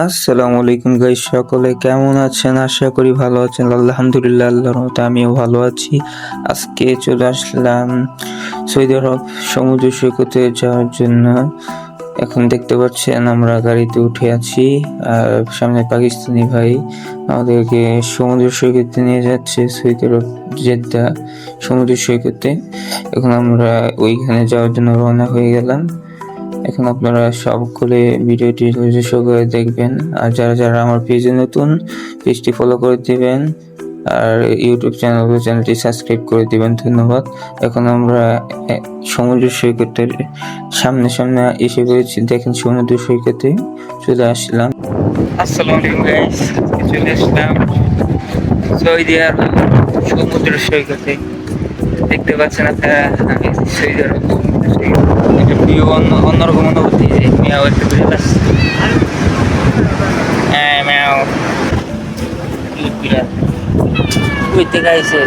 আসসালামু আলাইকুম গাইস, সকলে কেমন আছেন? আশা করি ভালো আছেন। আলহামদুলিল্লাহ, আল্লাহর রহমতে আমিও ভালো আছি। আজকে চলে আসলাম সৌদি আরব সমুদ্র সৈকতে যাওয়ার জন্য। এখন দেখতে পাচ্ছেন আমরা গাড়িতে উঠে আছি, আর সামনে পাকিস্তানি ভাই আমাদেরকে সমুদ্র সৈকতে নিয়ে যাচ্ছে। সৌদি আরব জেদ্দা সমুদ্র সৈকতে এখন আমরা ওইখানে যাওয়ার জন্য রওনা হয়ে গেলাম। এখন আপনারা সকলে ভিডিওটি ধৈর্য সহকারে দেখবেন, আর যারা যারা আমার পেজে নতুন, পেজটি ফলো করে দিবেন, আর ইউটিউব চ্যানেলটি সাবস্ক্রাইব করে দিবেন। ধন্যবাদ। এখন আমরা সমুদ্র সৈকতের সামনে সামনে এসে পড়েছি। দেখেন, সমুদ্র সৈকতে চলে আসলাম। আসসালামু আলাইকুম গাইস, চলে আসলাম সৌদি আরব সমুদ্র সৈকতে। দেখতে পাচ্ছেন আপনারা, আমি সৌদি আরব একটা ভিউ, অন্যরকম অনুভূতি। মিয়াও একটা বিড়াল আসছে, হ্যাঁ মিয়াও বিড়াল ওই থেকে আইসে।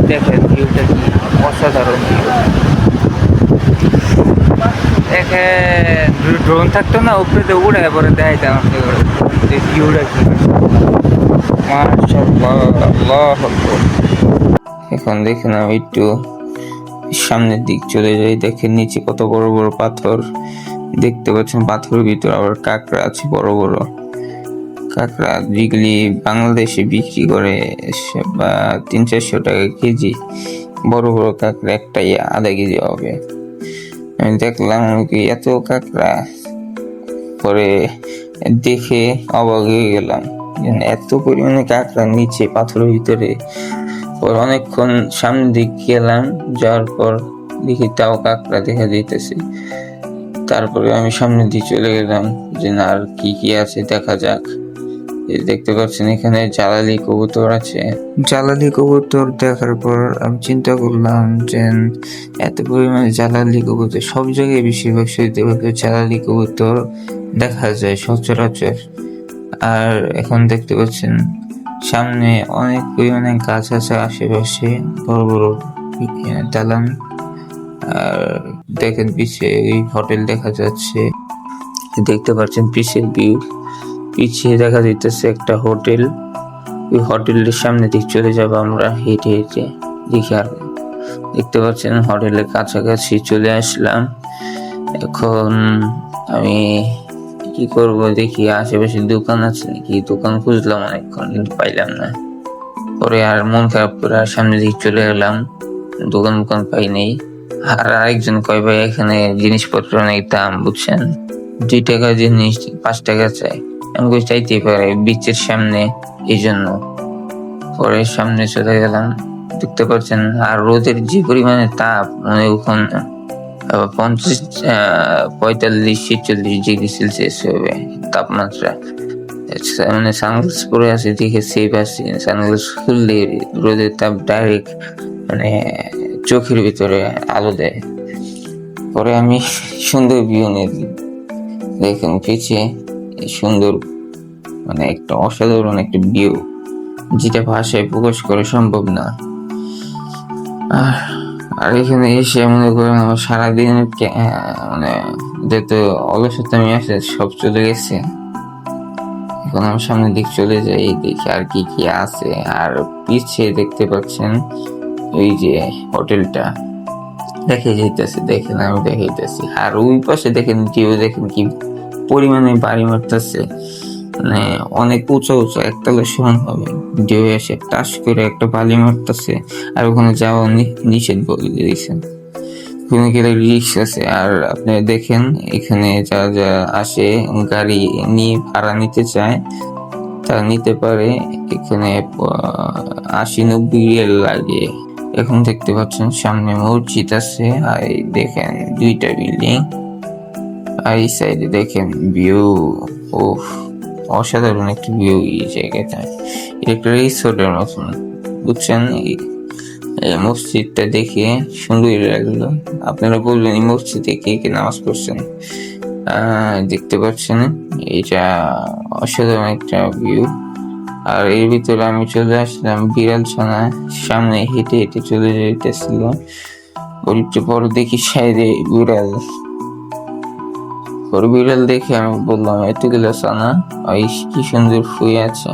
দেখেন ভিউটা কি অসাধারণ ভিউ। দেখেন ড্রোন থাকতো না, উপরে উড়ায় পরে দেখাইতাম ভিউটা কি। মাশাআল্লাহ, আল্লাহু আকবার। এখন দেখেন আমি একটু সামনের দিক চলে যাই। দেখেন নিচে কত বড় বড় পাথর দেখতে পাচ্ছেন। পাথরের ভিতর আবার কাঁকড়া আছে, বড় বড় কাঁকড়া, যেগুলি বাংলাদেশে বিক্রি করে 300-400 টাকা কেজি। বড় বড় কাঁকড়া একটাই আধা কেজি হবে। আমি দেখলাম কি এত কাঁকড়া, পরে দেখে অবাক হয়ে গেলাম, এত পরিমাণে কাঁকড়া নিচে পাথরের ভিতরে। পর অনেকক্ষণ সামনের দিক গেলাম, যাওয়ার পর দেখি তাও কাঁকড়া দেখা দিতেছে। তারপরে আমি সামনের দিকে চলে গেলাম যে না, আর কি কি আছে দেখা যাক। দেখতে পাচ্ছেন এখানে জালালি কবুতর আছে। জালালি কবুতর দেখার পর আমি চিন্তা করলাম যে এত পরিমাণে জালালি কবুতর সব জায়গায়, বেশিরভাগ সৌদি আরবে জালালি কবুতর দেখা যায় সচরাচর। আর এখন দেখতে পাচ্ছেন সামনে অনেক পরিমাণে গাছ আছে, আশেপাশে বড় বড় দালান। আর দেখেন পিছিয়ে ওই হোটেল দেখা যাচ্ছে, দেখতে পাচ্ছেন পিছের ভিউ। পিছিয়ে দেখা যাইতেছে একটা হোটেল। ওই হোটেলের সামনে দিক চলে যাব আমরা হেঁটে হেঁটে। দেখি, আর দেখতে পাচ্ছেন হোটেলের কাছাকাছি চলে আসলাম। এখন আমি কি করব, দেখি আশেপাশে দোকান আছে নাকি। দোকান খুঁজলাম অনেকক্ষণ, কিন্তু পাইলাম না। পরে আর মন খারাপ করে আর সামনে দিকে চলে গেলাম, দোকান পাই নেই। আর আরেকজন কয় ভাই এখানে জিনিসপত্র অনেক দাম, বুঝছেন, 2 টাকা জিনিস 5 টাকা চাই। আমি চাইতেই পারে বিচের সামনে, এই জন্য পরে সামনে চলে গেলাম। দেখতে পাচ্ছেন আর রোদের যে পরিমাণে তাপ, মানে ওখানে 45-46 ডিগ্রি সেলসিয়াস হবে তাপমাত্রা। মানে সানগ্লাস পরে আছে দেখে সেফ আছে। সানগ্লাস খুললে রোদের তাপ ডাইরেক্ট মানে চোখের ভিতরে আলো দেয়। পরে আমি সুন্দর ভিউ নিয়ে দেখেন পিছিয়ে সুন্দর, মানে একটা অসাধারণ একটা ভিউ, যেটা ভাষায় প্রকাশ করা সম্ভব না। আর এখানে এসে মনে করেন আমার সারাদিন মানে যত অলসতা আমি আছে সব চলে গেছে। এখন আমার সামনের দিক চলে যাই, দেখি আর কি কি আছে। আর পিছিয়ে দেখতে পাচ্ছেন ওই যে হোটেলটা দেখে যাইতেছে, দেখেন আমি দেখাইতেছি। আর ওই পাশে দেখেন কেউ, দেখেন কি পরিমাণে বাড়ি মারতেছে, মানে অনেক উঁচু উঁচু একতলা সমান হবে। ঢেউ এসে টাস করে একটা বালি মারতেছে, আর ওখানে যাওয়া নিষেধ বলে দিয়েছেন। ওখানে গেলে রিস্ক আছে। আর আপনি দেখেন এখানে যা যা আসে গাড়ি নিয়ে ভাড়া নিতে চায় তারা নিতে পারে। এখানে 80-90 রিয়াল লাগে। এখন দেখতে পাচ্ছেন সামনে মসজিদ আছে, আর দেখেন 2টা বিল্ডিং। আর এই সাইডে দেখেন ভিউ, ও অসাধারণ একটা ভিউ এই জায়গাটা। একটা রিসোর্টের মতন, বুঝছেন। এই মসজিদটা দেখে সুন্দরই লাগলো। আপনারা বলবেন এই মসজিদে কে কে নামাজ পড়ছেন। দেখতে পাচ্ছেন এটা অসাধারণ একটা ভিউ। আর এর ভিতরে আমি চলে আসলাম বিড়াল ছানা, সামনে হেঁটে হেঁটে চলে যেতেছিল। একটু পরে দেখি সাইডে বিড়াল, ওর বিড়াল দেখে আমি বললাম এতগুলো ছানা, ওই কি সুন্দর শুয়ে আছে।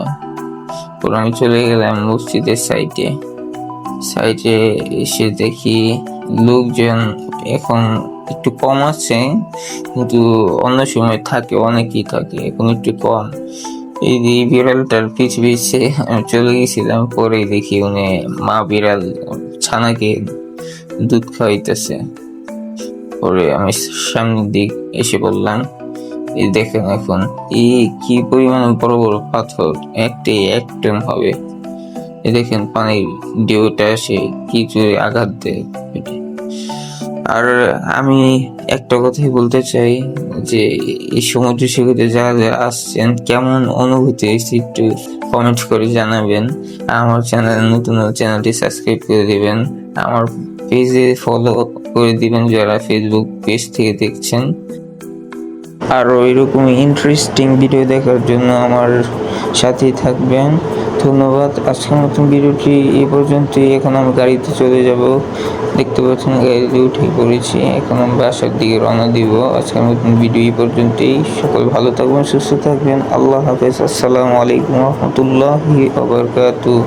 পর আমি চলে গেলাম মসজিদের সাইডে এসে দেখি লোকজন এখন একটু কম আছে, কিন্তু অন্য সময় থাকে, অনেকেই থাকে, এখন একটু কম। এই যে বিড়ালটার পিছে পিছে আমি চলে গেছিলাম, পরে দেখি উনি মা বিড়াল ছানাকে দুধ খাওয়াইতেছে। পরে আমি সামনের দিক এসে বললাম, এই দেখেন এখন এই কি পরিমাণ বড় বড় পাথর, একটাই এক টন হবে। এই দেখেন পানির ঢেউটা এসে কি জোরে আঘাত দেয়। আর আমি একটা কথাই বলতে চাই যে এই সমুদ্র সৈকতে যারা যারা আসছেন কেমন অনুভূতি হয়েছে একটু কমেন্ট করে জানাবেন। আমার চ্যানেল নতুন চ্যানেলটি সাবস্ক্রাইব করে দিবেন, আমার পেজে ফলো করে দিবেন যারা ফেসবুক পেজ থেকে দেখছেন। আরও এরকম ইন্টারেস্টিং ভিডিও দেখার জন্য আমার সাথেই থাকবেন। ধন্যবাদ। আজকের মতন ভিডিওটি এই পর্যন্তই। এখন আমি গাড়িতে চলে যাব, দেখতে পাচ্ছেন গাড়িতে উঠে পড়েছি, এখন আমি বাসার দিকে রওনা দিব। আজকের মতন ভিডিও এই পর্যন্তই। সকল ভালো থাকবেন, সুস্থ থাকবেন। আল্লাহ হাফেজ। আসসালামু আলাইকুম রহমতুল্লাহি ওয়া বারাকাতুহু।